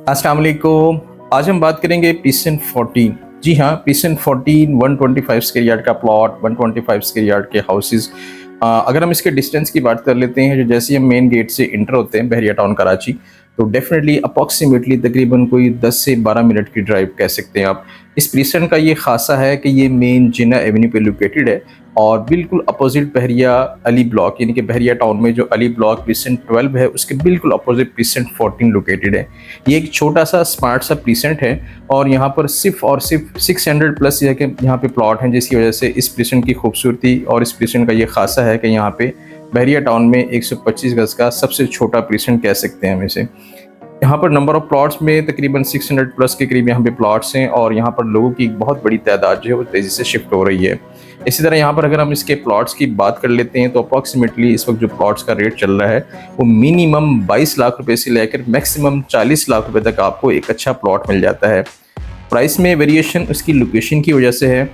अस्सलाम वालेकुम। आज हम बात करेंगे पीसन 14। जी हाँ, पीसन 14 125 स्क्वायर यार्ड का प्लॉट, 125 स्क्वायर यार्ड के हाउसेस। अगर हम इसके डिस्टेंस की बात कर लेते हैं, जो जैसे हम मेन गेट से इंटर होते हैं बहरिया टाउन कराची, तो डेफिनेटली अप्रॉक्सीमेटली तकरीबन कोई 10 से 12 मिनट की ड्राइव कह सकते हैं आप। इस पीसन का ये खासा है कि ये मेन जिन्ना एवेन्यू पे लोकेटेड है और बिल्कुल अपोजिट बहरिया अली ब्लॉक, यानी कि बहरिया टाउन में जो अली ब्लॉक प्रीसेंट 12 है उसके बिल्कुल अपोजिट प्रीसेंट 14 लोकेटेड है। ये एक छोटा सा स्मार्ट सा प्रीसेंट है और यहाँ पर सिर्फ और सिर्फ 600 प्लस यहाँ पे प्लॉट हैं, जिसकी वजह से इस प्रीसेंट की खूबसूरती और इस प्रीसेंट का ये खासा है कि यहाँ पे बहरिया टाउन में 125 गज का सबसे छोटा प्रीसेंट कह सकते हैं हम इसे। यहाँ पर नंबर ऑफ प्लॉट्स में तकरीबन 600 प्लस के करीब यहाँ पे प्लॉट्स हैं और यहाँ पर लोगों की एक बहुत बड़ी तादाद जो है वो तेज़ी से शिफ्ट हो रही है। इसी तरह यहाँ पर अगर हम इसके प्लॉट्स की बात कर लेते हैं तो अप्रॉक्सीमेटली इस वक्त जो प्लॉट्स का रेट चल रहा है वो मिनिमम 22 लाख रुपए से लेकर मैक्सिमम 40 लाख रुपए तक आपको एक अच्छा प्लॉट मिल जाता है। प्राइस में वेरिएशन उसकी लोकेशन की वजह से है।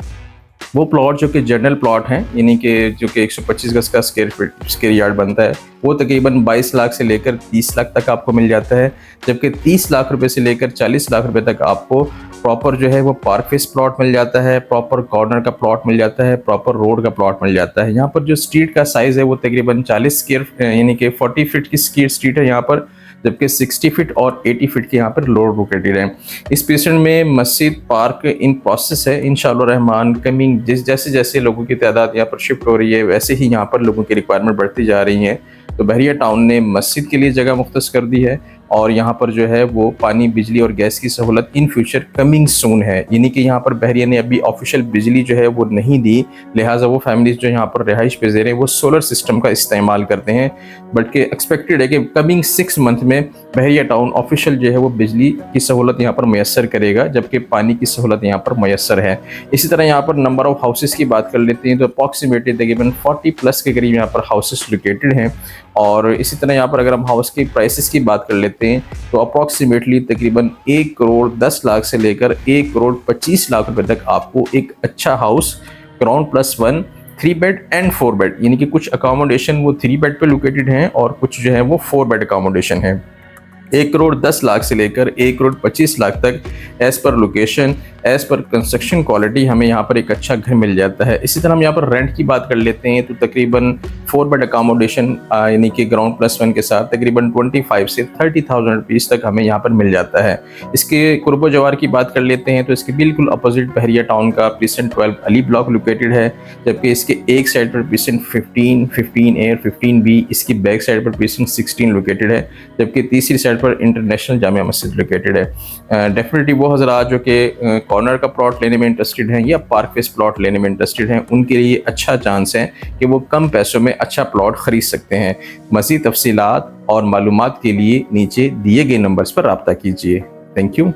वो प्लॉट जो कि जनरल प्लॉट हैं, यानी कि जो कि 125 गज का स्क्वायर यार्ड बनता है, वो तकरीबन 22 लाख से लेकर 30 लाख तक आपको मिल जाता है, जबकि 30 लाख रुपए से लेकर 40 लाख रुपए तक आपको प्रॉपर जो है वो पार्क फेस प्लॉट मिल जाता है, प्रॉपर कॉर्नर का प्लॉट मिल जाता है, प्रॉपर रोड का प्लॉट मिल जाता है। यहाँ पर जो स्ट्रीट का साइज़ है वो तकरीबन 40 स्क्वायर यानी कि 40 फीट की स्ट्रीट है यहाँ पर, जबकि 60 फीट और 80 फीट के यहाँ पर रोड लोकेटेड है। इस पीसन में मस्जिद पार्क इन प्रोसेस है, इंशाअल्लाह रहमान कमिंग जैसे जैसे लोगों की तादाद यहाँ पर शिफ्ट हो रही है वैसे ही यहाँ पर लोगों की रिक्वायरमेंट बढ़ती जा रही है। तो बहरिया टाउन ने मस्जिद के लिए जगह मुख्तस कर दी है और यहाँ पर जो है वो पानी, बिजली और गैस की सहूलत इन फ्यूचर कमिंग सून है, यानी कि यहाँ पर बहरिया ने अभी ऑफिशियल बिजली जो है वो नहीं दी, लिहाजा वो फैमिलीज जो यहाँ पर रिहाइश पे हैं वो सोलर सिस्टम का इस्तेमाल करते हैं। बल्कि एक्सपेक्टेड है कि कमिंग 6 मंथ में बहरिया टाउन ऑफिशियल जो है वो बिजली की सहूलत यहाँ पर मैसर करेगा, जबकि पानी की सहूलत यहाँ पर मैसर है। इसी तरह यहाँ पर नंबर ऑफ हाउसेस की बात कर लेते हैं तो अप्रॉक्सीमेटली तकरीबन 40 प्लस के करीब यहाँ पर हाउसेस लोकेटेड हैं। और इसी तरह यहाँ पर अगर हम हाउस की प्राइसेस की बात कर लेते हैं तो अप्रॉक्सीमेटली तकरीबन 1 करोड़ 10 लाख से लेकर 1 करोड़ 25 लाख रुपए तक आपको एक अच्छा house ground plus 1 3 bed and 4 bed, यानी कि कुछ अकोमोडेशन वो 3 बेड पे लोकेटेड हैं और कुछ जो है वो 4 बेड अकोमोडेशन है। 1 करोड़ 10 लाख से लेकर 1 करोड़ 25 लाख तक as per location, as per construction quality हमें यहाँ पर एक अच्छा घर मिल जाता है। इसी तरह हम यहाँ पर रेंट की बात कर लेते हैं तो तकरीबन 4 बेड अकोमोडेशन यानी कि ग्राउंड प्लस 1 के साथ तकरीबन 25 से 30,000 रुपीज़ तक हमें यहाँ पर मिल जाता है। इसके कुर्बो जवार की बात कर लेते हैं तो इसके बिल्कुल अपोजिट बहरिया टाउन का प्रीसेंट 12 अली ब्लॉक लोकेटेड है, जबकि इसके एक साइड पर प्रीसेंट 15, 15A, 15B, इसकी बैक साइड पर प्रीसेंट 16 लोकेटेड है, जबकि तीसरी साइड पर इंटरनेशनल जामिया मस्जिद लोकेटेड है। डेफिनेटली वो हजरात जो कि कॉर्नर का प्लॉट लेने में इंटरेस्टेड हैं या पार्क फेस प्लॉट लेने में इंटरेस्टेड हैं, उनके लिए अच्छा चांस है कि वो कम पैसों में अच्छा प्लॉट खरीद सकते हैं। मज़ीद तफसीलात और मालूमात के लिए नीचे दिए गए नंबर्स पर रब्ता कीजिए। Thank you.